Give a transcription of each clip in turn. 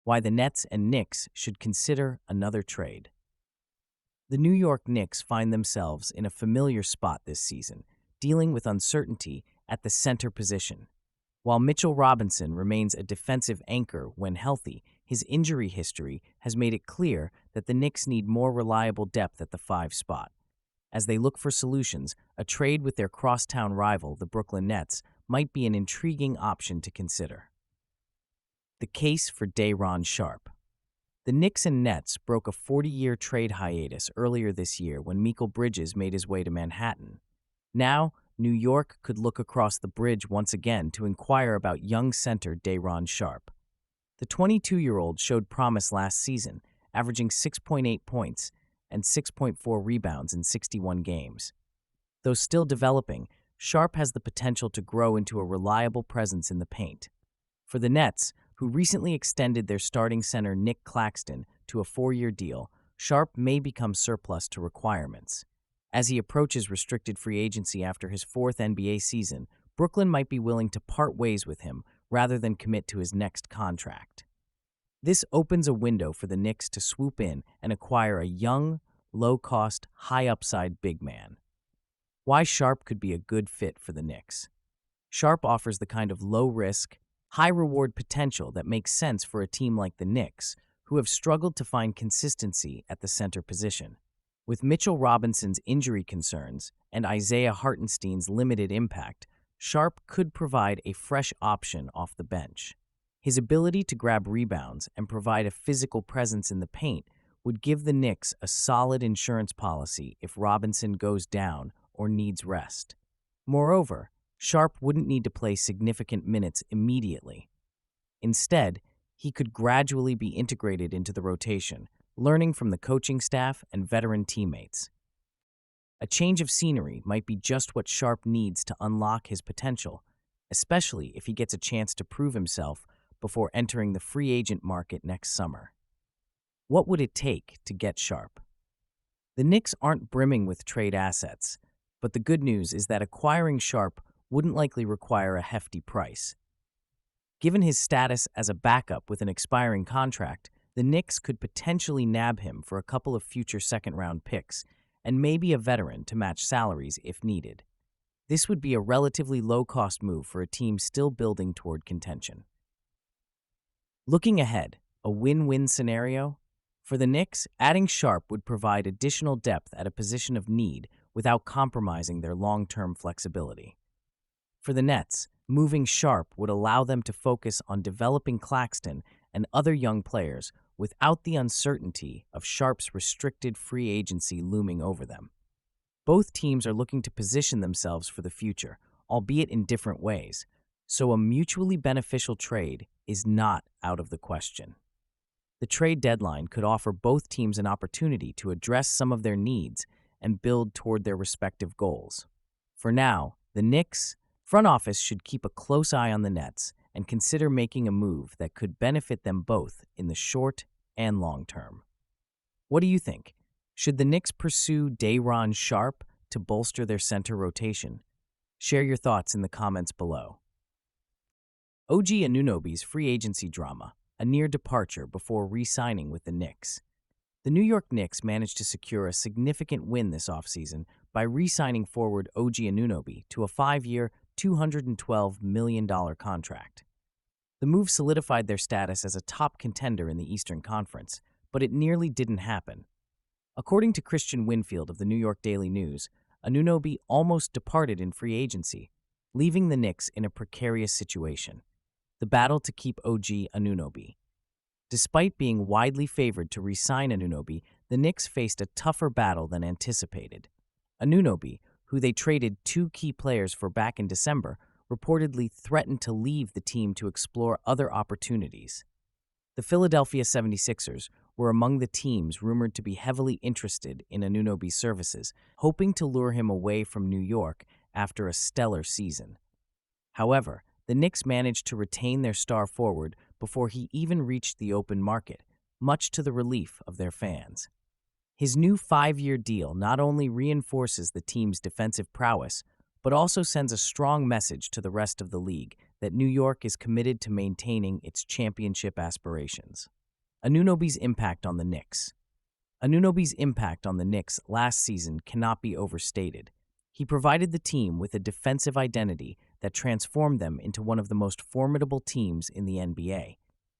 why the Nets and Knicks should consider another trade. The New York Knicks find themselves in a familiar spot this season, dealing with uncertainty at the center position. While Mitchell Robinson remains a defensive anchor when healthy, his injury history has made it clear that the Knicks need more reliable depth at the 5 spot. As they look for solutions, a trade with their crosstown rival, the Brooklyn Nets, might be an intriguing option to consider. The case for Day'Ron Sharpe. The Knicks and Nets broke a 40-year trade hiatus earlier this year when Mikal Bridges made his way to Manhattan. Now, New York could look across the bridge once again to inquire about young center Day'Ron Sharpe. The 22-year-old showed promise last season, averaging 6.8 points and 6.4 rebounds in 61 games. Though still developing, Sharpe has the potential to grow into a reliable presence in the paint. For the Nets, who recently extended their starting center Nick Claxton to a 4-year deal, Sharpe may become surplus to requirements. As he approaches restricted free agency after his 4th NBA season, Brooklyn might be willing to part ways with him rather than commit to his next contract. This opens a window for the Knicks to swoop in and acquire a young, low-cost, high-upside big man. Why Sharpe could be a good fit for the Knicks. Sharpe offers the kind of low-risk, high-reward potential that makes sense for a team like the Knicks, who have struggled to find consistency at the center position. With Mitchell Robinson's injury concerns and Isaiah Hartenstein's limited impact, Sharpe could provide a fresh option off the bench. His ability to grab rebounds and provide a physical presence in the paint would give the Knicks a solid insurance policy if Robinson goes down or needs rest. Moreover, Sharpe wouldn't need to play significant minutes immediately. Instead, he could gradually be integrated into the rotation, learning from the coaching staff and veteran teammates. A change of scenery might be just what Sharpe needs to unlock his potential, especially if he gets a chance to prove himself before entering the free agent market next summer. What would it take to get Sharpe? The Knicks aren't brimming with trade assets, but the good news is that acquiring Sharpe wouldn't likely require a hefty price. Given his status as a backup with an expiring contract, the Knicks could potentially nab him for a couple of future second-round picks and maybe a veteran to match salaries if needed. This would be a relatively low-cost move for a team still building toward contention. Looking ahead, a win-win scenario? For the Knicks, adding Sharpe would provide additional depth at a position of need without compromising their long-term flexibility. For the Nets, moving Sharpe would allow them to focus on developing Claxton and other young players without the uncertainty of Sharpe's restricted free agency looming over them. Both teams are looking to position themselves for the future, albeit in different ways, so a mutually beneficial trade is not out of the question. The trade deadline could offer both teams an opportunity to address some of their needs and build toward their respective goals. For now, the Knicks' front office should keep a close eye on the Nets and consider making a move that could benefit them both in the short and long term. What do you think? Should the Knicks pursue Day'Ron Sharpe to bolster their center rotation? Share your thoughts in the comments below. OG Anunoby's free agency drama, a near departure before re-signing with the Knicks. The New York Knicks managed to secure a significant win this offseason by re-signing forward OG Anunoby to a 5-year, $212 million contract. The move solidified their status as a top contender in the Eastern Conference, but it nearly didn't happen. According to Christian Winfield of the New York Daily News, Anunoby almost departed in free agency, leaving the Knicks in a precarious situation. The battle to keep OG Anunoby. Despite being widely favored to re-sign Anunoby, the Knicks faced a tougher battle than anticipated. Anunoby, who they traded 2 key players for back in December, reportedly threatened to leave the team to explore other opportunities. The Philadelphia 76ers were among the teams rumored to be heavily interested in Anunoby's services, hoping to lure him away from New York after a stellar season. However, the Knicks managed to retain their star forward before he even reached the open market, much to the relief of their fans. His new 5-year deal not only reinforces the team's defensive prowess, but also sends a strong message to the rest of the league that New York is committed to maintaining its championship aspirations. Anunoby's impact on the Knicks. Anunoby's impact on the Knicks last season cannot be overstated. He provided the team with a defensive identity that transformed them into one of the most formidable teams in the NBA.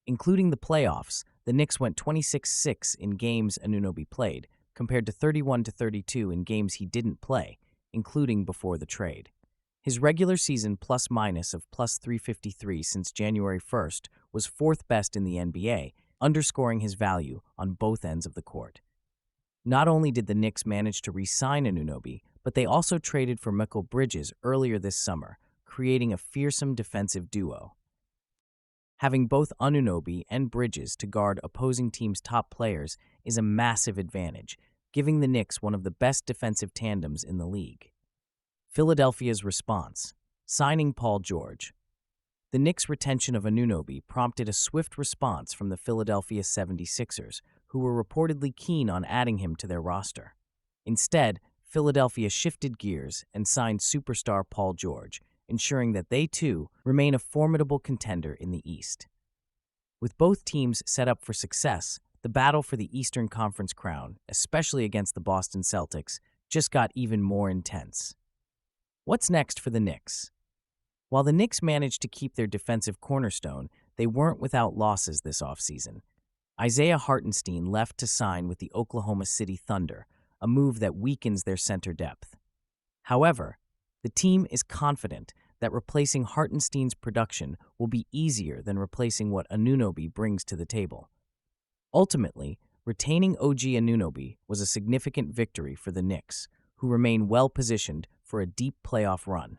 Including the playoffs, the Knicks went 26-6 in games Anunoby played, compared to 31-32 in games he didn't play, including before the trade. His regular season plus-minus of plus 353 since January 1st was fourth best in the NBA, underscoring his value on both ends of the court. Not only did the Knicks manage to re-sign Anunoby, but they also traded for Mikal Bridges earlier this summer, creating a fearsome defensive duo. Having both Anunoby and Bridges to guard opposing teams' top players is a massive advantage, giving the Knicks one of the best defensive tandems in the league. Philadelphia's response: signing Paul George. The Knicks' retention of Anunoby prompted a swift response from the Philadelphia 76ers, who were reportedly keen on adding him to their roster. Instead, Philadelphia shifted gears and signed superstar Paul George, ensuring that they, too, remain a formidable contender in the East. With both teams set up for success, the battle for the Eastern Conference crown, especially against the Boston Celtics, just got even more intense. What's next for the Knicks? While the Knicks managed to keep their defensive cornerstone, they weren't without losses this offseason. Isaiah Hartenstein left to sign with the Oklahoma City Thunder, a move that weakens their center depth. However, the team is confident that replacing Hartenstein's production will be easier than replacing what Anunoby brings to the table. Ultimately, retaining OG Anunoby was a significant victory for the Knicks, who remain well-positioned for a deep playoff run.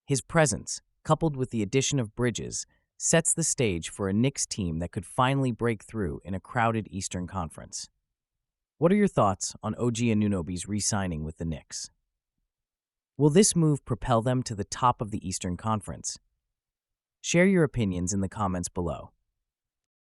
His presence, coupled with the addition of Bridges, sets the stage for a Knicks team that could finally break through in a crowded Eastern Conference. What are your thoughts on OG Anunoby's re-signing with the Knicks? Will this move propel them to the top of the Eastern Conference? Share your opinions in the comments below.